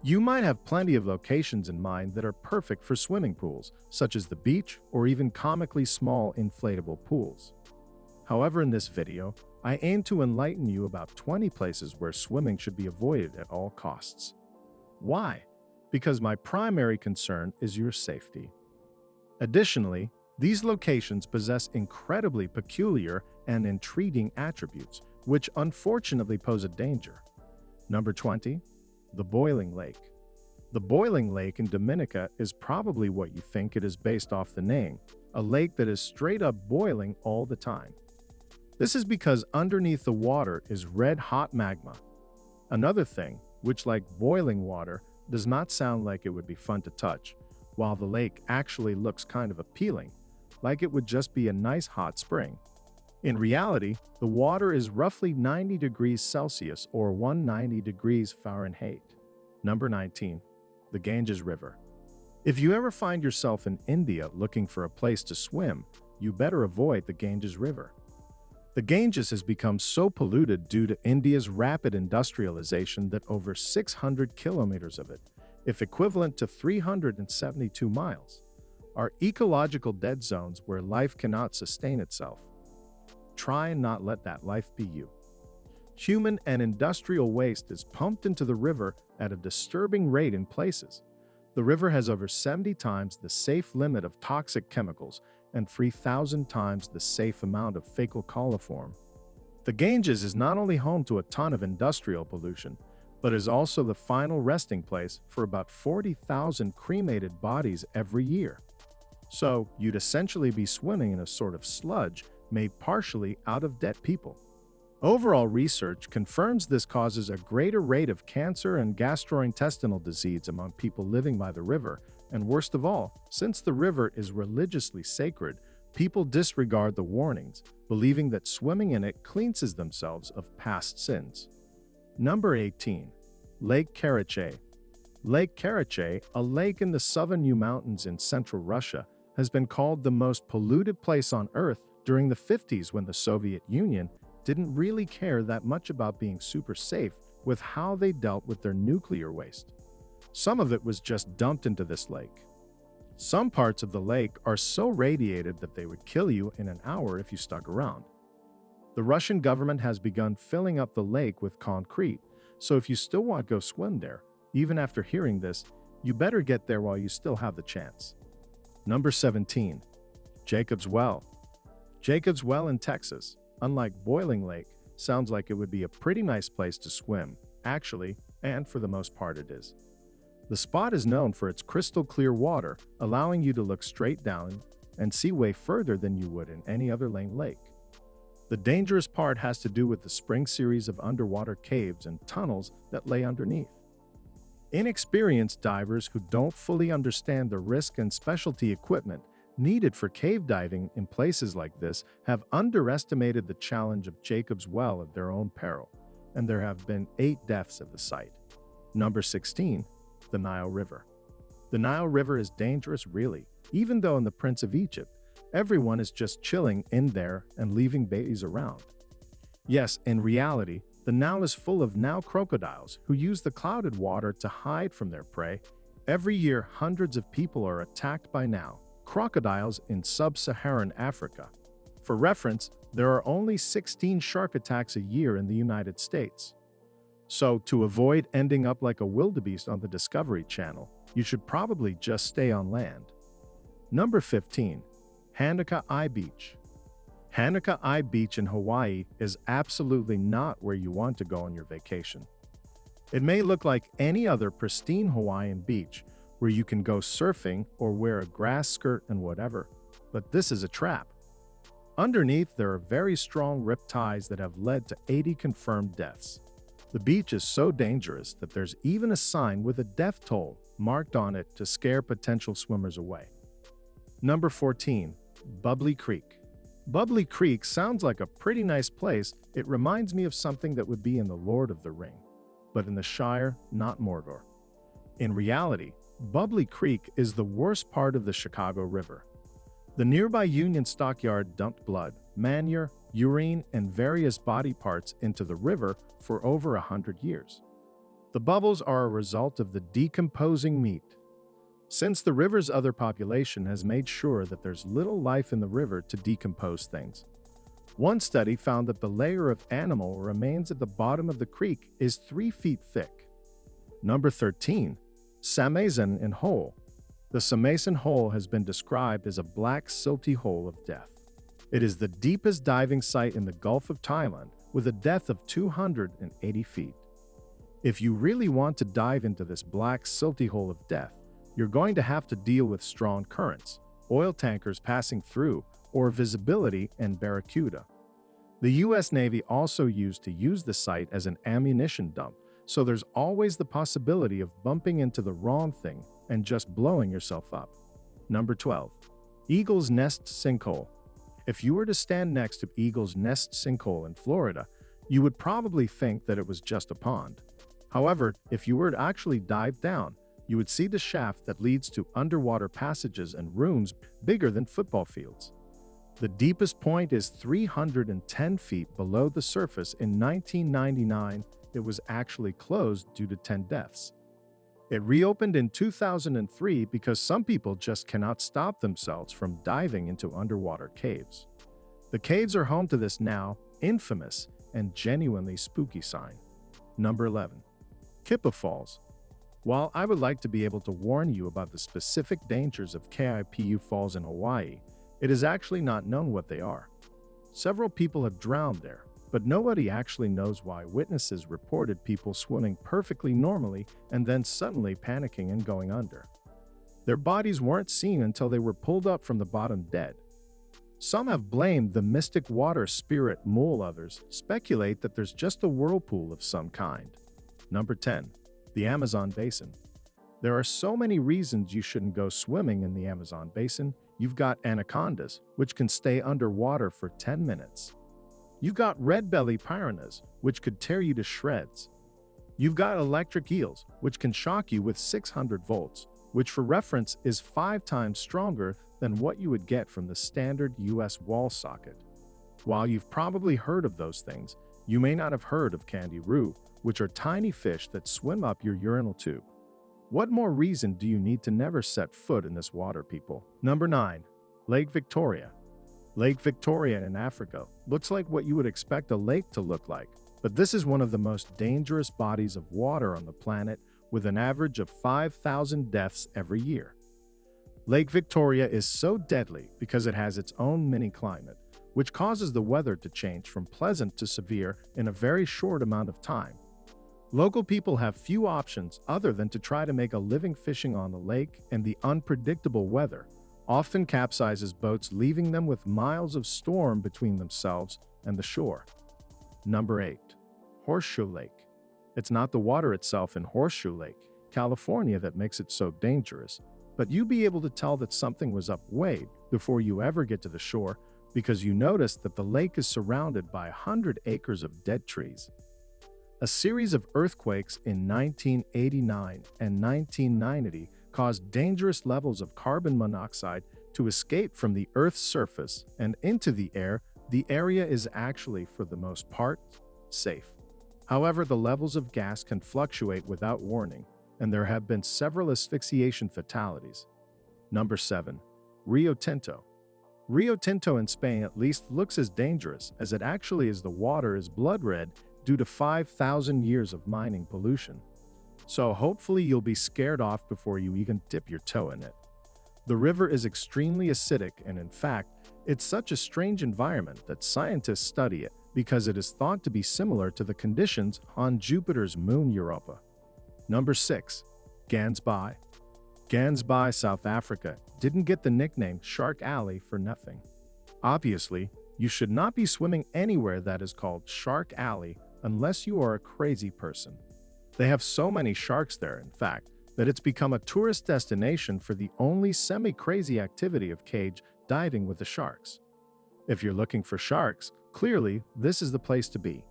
You might have plenty of locations in mind that are perfect for swimming pools, such as the beach or even comically small inflatable pools. However, in this video, I aim to enlighten you about 20 places where swimming should be avoided at all costs. Why? Because my primary concern is your safety. Additionally, these locations possess incredibly peculiar and intriguing attributes, which unfortunately pose a danger. Number 20. The Boiling Lake. The Boiling Lake in Dominica is probably what you think it is based off the name, a lake that is straight up boiling all the time. This is because underneath the water is red-hot magma. Another thing, which like boiling water, does not sound like it would be fun to touch, while the lake actually looks kind of appealing, like it would just be a nice hot spring. In reality, the water is roughly 90 degrees Celsius or 190 degrees Fahrenheit. Number 19. The Ganges River. If you ever find yourself in India looking for a place to swim, you better avoid the Ganges River. The Ganges has become so polluted due to India's rapid industrialization that over 600 kilometers of it, if equivalent to 372 miles, are ecological dead zones where life cannot sustain itself. Try and not let that life be you. Human and industrial waste is pumped into the river at a disturbing rate in places. The river has over 70 times the safe limit of toxic chemicals and 3,000 times the safe amount of fecal coliform. The Ganges is not only home to a ton of industrial pollution, but is also the final resting place for about 40,000 cremated bodies every year. So, you'd essentially be swimming in a sort of sludge made partially out of dead people. Overall research confirms this causes a greater rate of cancer and gastrointestinal disease among people living by the river, and worst of all, since the river is religiously sacred, people disregard the warnings, believing that swimming in it cleanses themselves of past sins. Number 18. Lake Karachay. Lake Karachay, a lake in the southern U Mountains in central Russia, has been called the most polluted place on Earth during the 50s when the Soviet Union didn't really care that much about being super safe with how they dealt with their nuclear waste. Some of it was just dumped into this lake. Some parts of the lake are so radiated that they would kill you in an hour if you stuck around. The Russian government has begun filling up the lake with concrete, so if you still want to go swim there, even after hearing this, you better get there while you still have the chance. Number 17. Jacob's Well. Jacob's Well in Texas, unlike Boiling Lake, sounds like it would be a pretty nice place to swim, actually, and for the most part it is. The spot is known for its crystal clear water, allowing you to look straight down and see way further than you would in any other lake. The dangerous part has to do with the spring series of underwater caves and tunnels that lay underneath. Inexperienced divers who don't fully understand the risk and specialty equipment needed for cave diving in places like this have underestimated the challenge of Jacob's Well at their own peril, and there have been 8 deaths at the site. Number 16. The Nile River. The Nile River is dangerous, really, even though in the Prince of Egypt, everyone is just chilling in there and leaving babies around. Yes, in reality, the Nile is full of Nile crocodiles who use the clouded water to hide from their prey. Every year, hundreds of people are attacked by Nile crocodiles in sub-Saharan Africa. For reference, there are only 16 shark attacks a year in the United States. So, to avoid ending up like a wildebeest on the Discovery Channel, you should probably just stay on land. Number 15. Hanaka Eye Beach. Hanaka Eye Beach in Hawaii is absolutely not where you want to go on your vacation. It may look like any other pristine Hawaiian beach where you can go surfing or wear a grass skirt and whatever, but this is a trap. Underneath, there are very strong rip tides that have led to 80 confirmed deaths. The beach is so dangerous that there's even a sign with a death toll marked on it to scare potential swimmers away. Number 14. Bubbly Creek. Bubbly Creek sounds like a pretty nice place. It reminds me of something that would be in The Lord of the Ring, but in the Shire, not Mordor. In reality, Bubbly Creek is the worst part of the Chicago River. The nearby Union Stockyard dumped blood, manure, urine, and various body parts into the river for over 100 years. The bubbles are a result of the decomposing meat. Since the river's other population has made sure that there's little life in the river to decompose things. One study found that the layer of animal remains at the bottom of the creek is 3 feet thick. Number 13. Samaisen in Hole. The Samaisen Hole has been described as a black silty hole of death. It is the deepest diving site in the Gulf of Thailand, with a depth of 280 feet. If you really want to dive into this black silty hole of death, you're going to have to deal with strong currents, oil tankers passing through, or visibility and barracuda. The U.S. Navy also used to use the site as an ammunition dump, so there's always the possibility of bumping into the wrong thing and just blowing yourself up. Number 12. Eagle's Nest Sinkhole. If you were to stand next to Eagle's Nest Sinkhole in Florida, you would probably think that it was just a pond. However, if you were to actually dive down, you would see the shaft that leads to underwater passages and rooms bigger than football fields. The deepest point is 310 feet below the surface. In 1999, it was actually closed due to 10 deaths. It reopened in 2003 because some people just cannot stop themselves from diving into underwater caves. The caves are home to this now infamous and genuinely spooky sign. Number 11. Kippa Falls. While I would like to be able to warn you about the specific dangers of Kippa Falls in Hawaii, it is actually not known what they are. Several people have drowned there, but nobody actually knows why. Witnesses reported people swimming perfectly normally and then suddenly panicking and going under. Their bodies weren't seen until they were pulled up from the bottom dead. Some have blamed the mystic water spirit, while others speculate that there's just a whirlpool of some kind. Number 10. The Amazon Basin. There are so many reasons you shouldn't go swimming in the Amazon Basin. You've got anacondas, which can stay underwater for 10 minutes. You've got red-belly piranhas, which could tear you to shreds. You've got electric eels, which can shock you with 600 volts, which for reference is 5 times stronger than what you would get from the standard US wall socket. While you've probably heard of those things, you may not have heard of kangaroo, which are tiny fish that swim up your urinal tube. What more reason do you need to never set foot in this water, people? Number 9. Lake Victoria. Lake Victoria in Africa looks like what you would expect a lake to look like, but this is one of the most dangerous bodies of water on the planet, with an average of 5,000 deaths every year. Lake Victoria is so deadly because it has its own mini-climate, which causes the weather to change from pleasant to severe in a very short amount of time. Local people have few options other than to try to make a living fishing on the lake, and the unpredictable weather often capsizes boats, leaving them with miles of storm between themselves and the shore. Number 8. Horseshoe Lake. It's not the water itself in Horseshoe Lake, California that makes it so dangerous, but you'll be able to tell that something was up way before you ever get to the shore because you notice that the lake is surrounded by 100 acres of dead trees. A series of earthquakes in 1989 and 1990 caused dangerous levels of carbon monoxide to escape from the Earth's surface and into the air. The area is actually, for the most part, safe. However, the levels of gas can fluctuate without warning, and there have been several asphyxiation fatalities. Number 7. Rio Tinto. Rio Tinto in Spain at least looks as dangerous as it actually is. The water is blood red due to 5,000 years of mining pollution. So hopefully you'll be scared off before you even dip your toe in it. The river is extremely acidic, and in fact, it's such a strange environment that scientists study it because it is thought to be similar to the conditions on Jupiter's moon Europa. Number 6. Gansbai. Gansbai, South Africa, didn't get the nickname Shark Alley for nothing. Obviously, you should not be swimming anywhere that is called Shark Alley unless you are a crazy person. They have so many sharks there, in fact, that it's become a tourist destination for the only semi-crazy activity of cage diving with the sharks. If you're looking for sharks, clearly this is the place to be.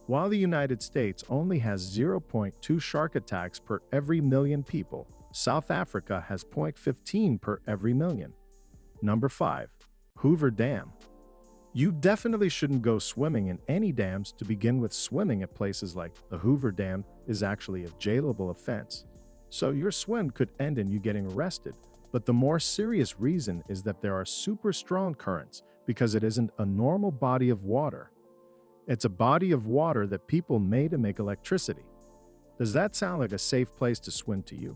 While the United States only has 0.2 shark attacks per every million people, South Africa has 0.15 per every million. Number 5. Hoover Dam. You definitely shouldn't go swimming in any dams to begin with. Swimming at places like the Hoover Dam is actually a jailable offense. So your swim could end in you getting arrested. But the more serious reason is that there are super strong currents because it isn't a normal body of water. It's a body of water that people made to make electricity. Does that sound like a safe place to swim to you?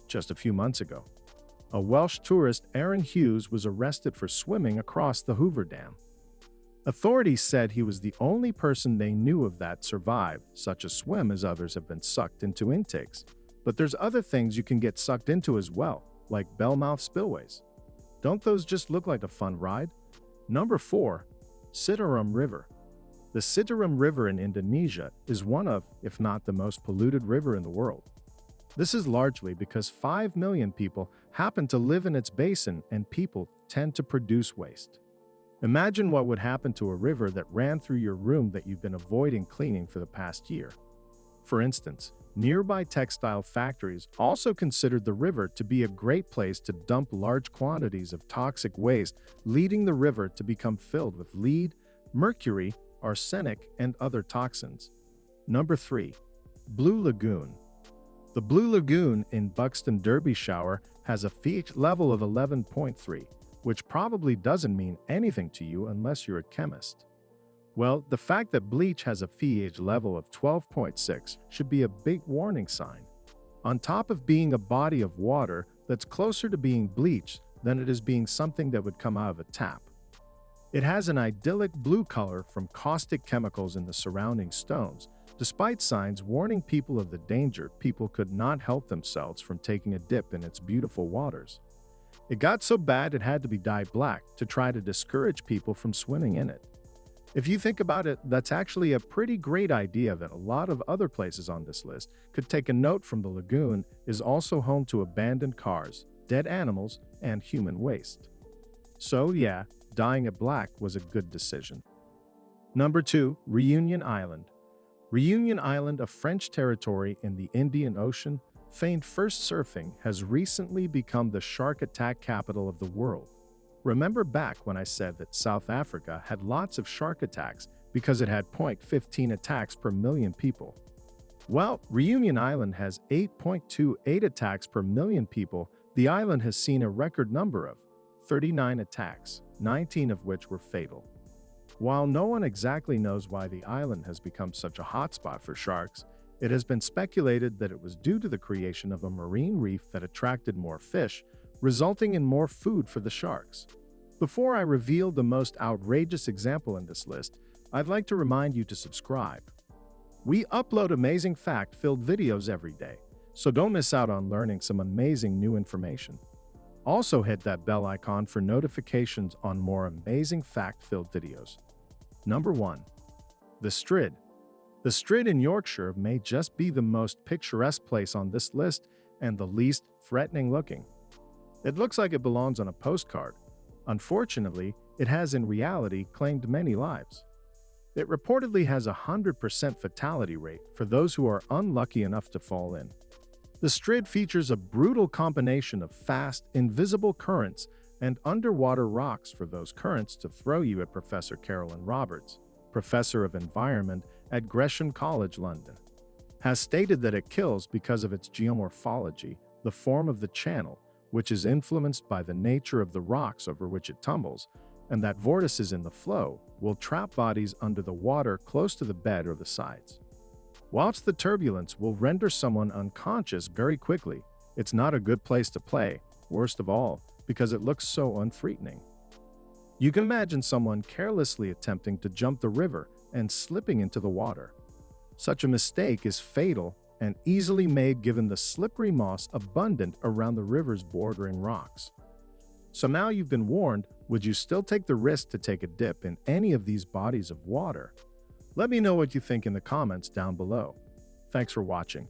Just a few months ago, a Welsh tourist, Aaron Hughes, was arrested for swimming across the Hoover Dam. Authorities said he was the only person they knew of that survived such a swim, as others have been sucked into intakes. But there's other things you can get sucked into as well, like bellmouth spillways. Don't those just look like a fun ride? Number 4. Citarum River. The Citarum River in Indonesia is one of, if not the most polluted river in the world. This is largely because 5 million people happen to live in its basin and people tend to produce waste. Imagine what would happen to a river that ran through your room that you've been avoiding cleaning for the past year. For instance, nearby textile factories also considered the river to be a great place to dump large quantities of toxic waste, leading the river to become filled with lead, mercury, arsenic, and other toxins. Number 3. Blue Lagoon. The Blue Lagoon in Buxton, Derbyshire has a pH level of 11.3, which probably doesn't mean anything to you unless you're a chemist. Well, the fact that bleach has a pH level of 12.6 should be a big warning sign. On top of being a body of water that's closer to being bleach than it is being something that would come out of a tap. It has an idyllic blue color from caustic chemicals in the surrounding stones. Despite signs warning people of the danger, people could not help themselves from taking a dip in its beautiful waters. It got so bad it had to be dyed black to try to discourage people from swimming in it. If you think about it, that's actually a pretty great idea that a lot of other places on this list could take a note from. The lagoon is also home to abandoned cars, dead animals, and human waste. So yeah, dyeing it black was a good decision. Number 2. Reunion Island. Reunion Island, a French territory in the Indian Ocean, famed for surfing, has recently become the shark attack capital of the world. Remember back when I said that South Africa had lots of shark attacks because it had 0.15 attacks per million people? Well, Reunion Island has 8.28 attacks per million people. The island has seen a record number of 39 attacks, 19 of which were fatal. While no one exactly knows why the island has become such a hotspot for sharks, it has been speculated that it was due to the creation of a marine reef that attracted more fish, resulting in more food for the sharks. Before I reveal the most outrageous example in this list, I'd like to remind you to subscribe. We upload amazing fact-filled videos every day, so don't miss out on learning some amazing new information. Also hit that bell icon for notifications on more amazing fact-filled videos. Number 1. The Strid. The Strid in Yorkshire may just be the most picturesque place on this list and the least threatening looking. It looks like it belongs on a postcard. Unfortunately, it has in reality claimed many lives. It reportedly has a 100% fatality rate for those who are unlucky enough to fall in. The Strid features a brutal combination of fast, invisible currents and underwater rocks for those currents to throw you at. Professor Carolyn Roberts, Professor of Environment at Gresham College, London, has stated that it kills because of its geomorphology, the form of the channel, which is influenced by the nature of the rocks over which it tumbles, and that vortices in the flow will trap bodies under the water close to the bed or the sides. Whilst the turbulence will render someone unconscious very quickly, it's not a good place to play, worst of all, because it looks so unthreatening. You can imagine someone carelessly attempting to jump the river and slipping into the water. Such a mistake is fatal and easily made given the slippery moss abundant around the river's bordering rocks. So now you've been warned, would you still take the risk to take a dip in any of these bodies of water? Let me know what you think in the comments down below. Thanks for watching.